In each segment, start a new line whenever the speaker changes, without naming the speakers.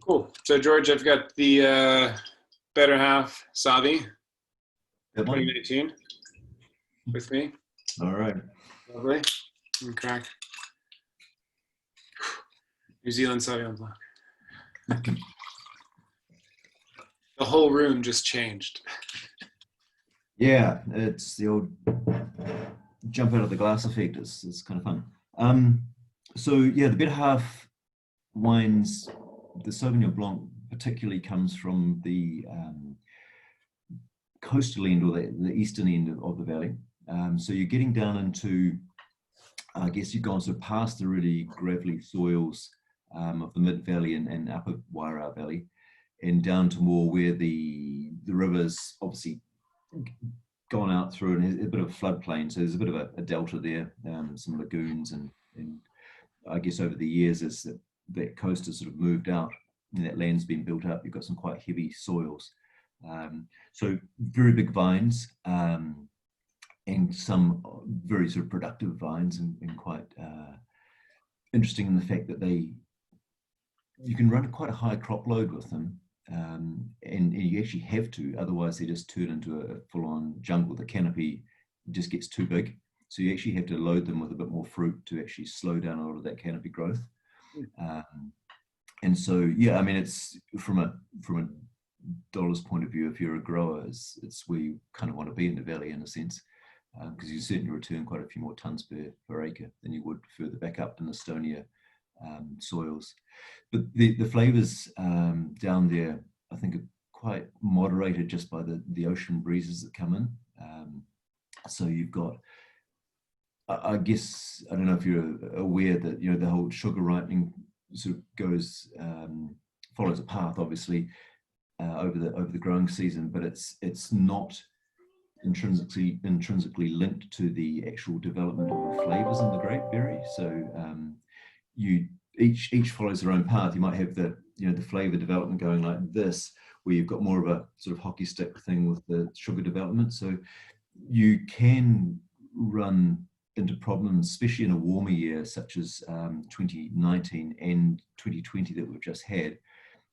Cool. So George, I've got the Better Half Sauvignon
That one?
2019 with me.
All right.
Lovely. And crack. New Zealand Sauvignon Blanc. The whole room just changed.
Yeah, it's the old jump out of the glass effect. It's kind of fun. So yeah, the Better Half wines, the Sauvignon Blanc particularly comes from the coastal end or the eastern end of the valley. So you're getting down into, I guess you've gone sort of past the really gravelly soils of the Mid Valley and Upper Wairau Valley, and down to more where the rivers obviously gone out through and a bit of a floodplain. So there's a bit of a delta there, some lagoons, and I guess over the years as that coast has sort of moved out and that land's been built up, you've got some quite heavy soils. So very big vines, and some very sort of productive vines, and quite interesting in the fact that you can run quite a high crop load with them, and you actually have to, otherwise they just turn into a full-on jungle. The canopy just gets too big, so you actually have to load them with a bit more fruit to actually slow down a lot of that canopy growth. And so yeah, I mean, it's from a dollar's point of view, if you're a grower, it's where you kind of want to be in the valley in a sense, because you certainly return quite a few more tons per acre than you would further back up in the stonier soils. But the flavors down there, I think, are quite moderated just by the ocean breezes that come in. So you've got, I guess, I don't know if you're aware that, you know, the whole sugar ripening sort of goes, follows a path, obviously, over the growing season, but it's not intrinsically linked to the actual development of the flavors in the grape berry. So each follows their own path. You might have the flavor development going like this, where you've got more of a sort of hockey stick thing with the sugar development. So you can run into problems, especially in a warmer year such as 2019 and 2020 that we've just had,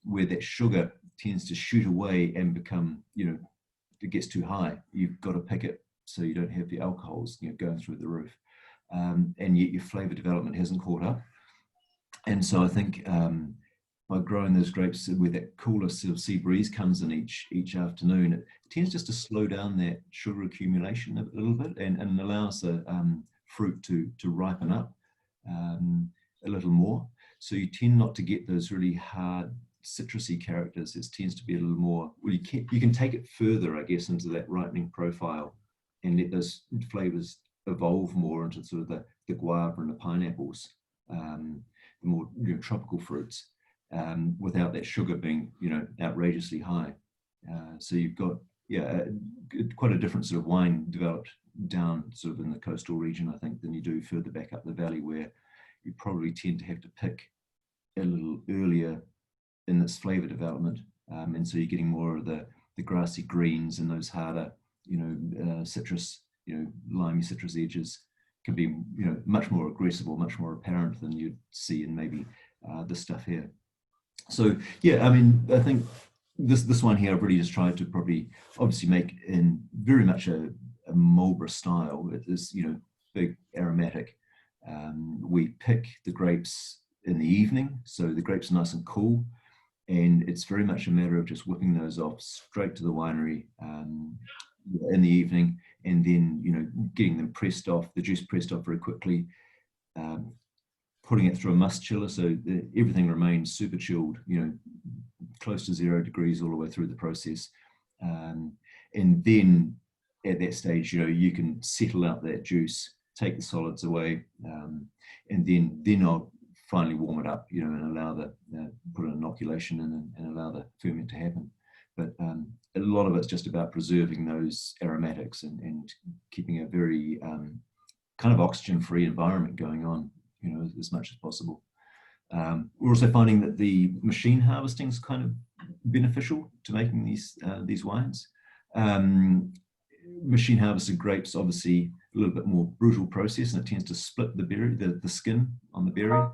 where that sugar tends to shoot away and become, it gets too high. You've got to pick it so you don't have the alcohols, going through the roof, and yet your flavor development hasn't caught up. And so I think by growing those grapes where that cooler sort of sea breeze comes in each afternoon, it tends just to slow down that sugar accumulation a little bit, and allows the fruit to ripen up a little more. So you tend not to get those really hard citrusy characters. It tends to be a little more, well, you can take it further, I guess, into that ripening profile and let those flavors evolve more into sort of the guava and the pineapples, the more tropical fruits, without that sugar being outrageously high. So you've got quite a different sort of wine developed down sort of in the coastal region, I think, than you do further back up the valley, where you probably tend to have to pick a little earlier in this flavor development, and so you're getting more of the grassy greens and those harder citrus, limey citrus edges can be much more aggressive or much more apparent than you'd see in maybe this stuff here. So yeah, I mean, I think this one here I've really just tried to probably obviously make in very much a Marlborough style. It is big aromatic. We pick the grapes in the evening, so the grapes are nice and cool, and it's very much a matter of just whipping those off straight to the winery in the evening, and then getting them pressed off, the juice pressed off very quickly, putting it through a must chiller so that everything remains super chilled, close to 0 degrees all the way through the process, and then at that stage you can settle out that juice, take the solids away, and then I'll finally warm it up, and allow put an inoculation in and allow the ferment to happen. But a lot of it's just about preserving those aromatics and keeping a very kind of oxygen-free environment going on, as much as possible. We're also finding that the machine harvesting is kind of beneficial to making these wines. Machine harvested grapes, obviously a little bit more brutal process, and it tends to split the berry, the skin on the berry.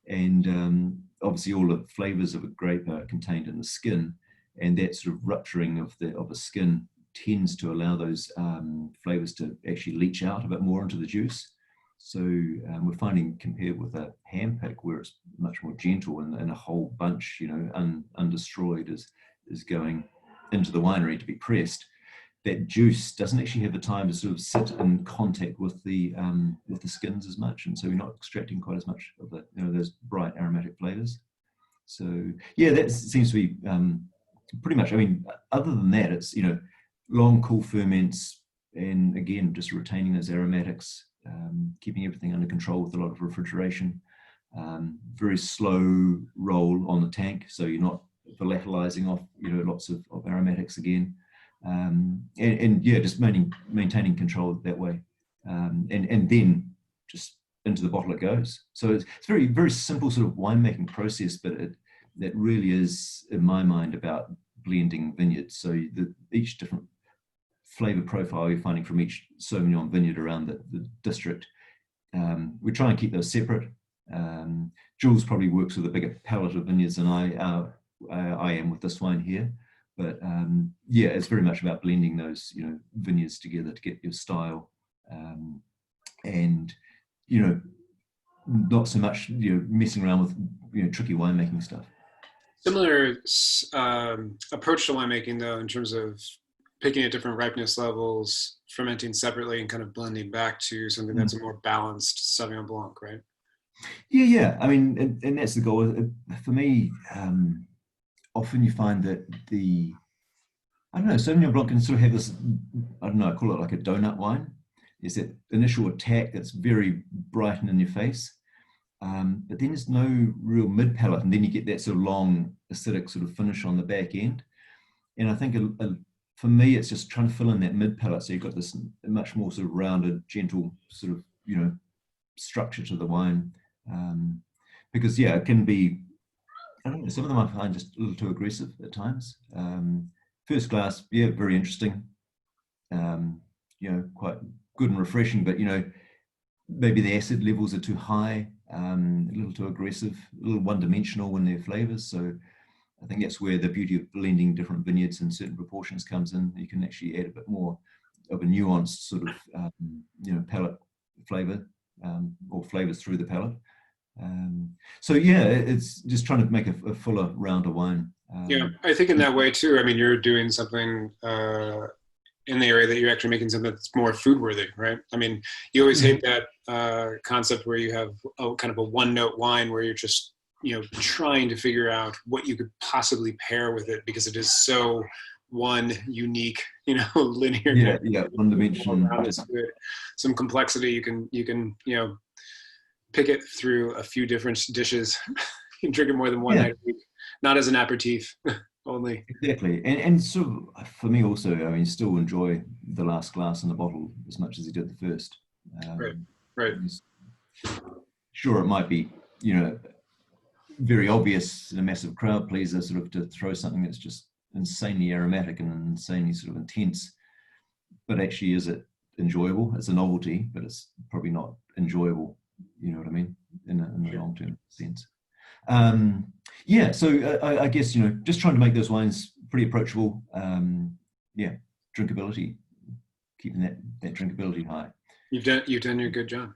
And obviously all the flavors of a grape are contained in the skin, and that sort of rupturing of the skin tends to allow those flavors to actually leach out a bit more into the juice. So we're finding, compared with a hand pick where it's much more gentle, and a whole bunch, undestroyed is going into the winery to be pressed, that juice doesn't actually have the time to sort of sit in contact with the skins as much, and so we're not extracting quite as much of the those bright aromatic flavors. So yeah, that seems to be pretty much. I mean, other than that, it's long cool ferments, and again just retaining those aromatics, keeping everything under control with a lot of refrigeration. Very slow roll on the tank, so you're not volatilizing off lots of aromatics again. And yeah, just maintaining control that way, and then just into the bottle it goes. So it's very, very simple sort of winemaking process, but that really is, in my mind, about blending vineyards. So each different flavor profile you're finding from each Sauvignon vineyard around the district, we try and keep those separate. Jules probably works with a bigger palette of vineyards than I am with this wine here. But yeah, it's very much about blending those vineyards together to get your style, and not so much messing around with tricky winemaking stuff.
Similar approach to winemaking, though, in terms of picking at different ripeness levels, fermenting separately, and kind of blending back to something that's a more balanced Sauvignon Blanc, right?
Yeah. I mean, and that's the goal for me. Often you find that Sauvignon Blanc can sort of have this, I call it like a donut wine. It's that initial attack that's very bright and in your face, but then there's no real mid palate, and then you get that sort of long acidic sort of finish on the back end. And I think for me, it's just trying to fill in that mid palate, so you've got this much more sort of rounded, gentle sort of structure to the wine, because yeah, it can be. I don't know, some of them I find just a little too aggressive at times. First glass, yeah, very interesting. Quite good and refreshing, but maybe the acid levels are too high, a little too aggressive, a little one-dimensional in their flavors. So I think that's where the beauty of blending different vineyards in certain proportions comes in. You can actually add a bit more of a nuanced sort of palate flavor, or flavors through the palate. So yeah, it's just trying to make a fuller, rounder wine.
Yeah, I think in that way too. I mean, you're doing something in the area that you're actually making something that's more food worthy, right? I mean, you always hate that concept where you have kind of a one-note wine where you're just trying to figure out what you could possibly pair with it, because it is so one unique, linear.
Yeah, one dimension.
Some complexity. You can pick it through a few different dishes. You can drink it more than one night a week, not as an aperitif only.
Exactly. And so for me also, I mean, still enjoy the last glass in the bottle as much as he did the first.
Right.
Sure, it might be, very obvious in a massive crowd pleaser sort of to throw something that's just insanely aromatic and insanely sort of intense, but actually is it enjoyable? It's a novelty, but it's probably not enjoyable. You know what I mean? In the long-term sense. So I guess, just trying to make those wines pretty approachable. Drinkability, keeping that drinkability high.
You've done your good job.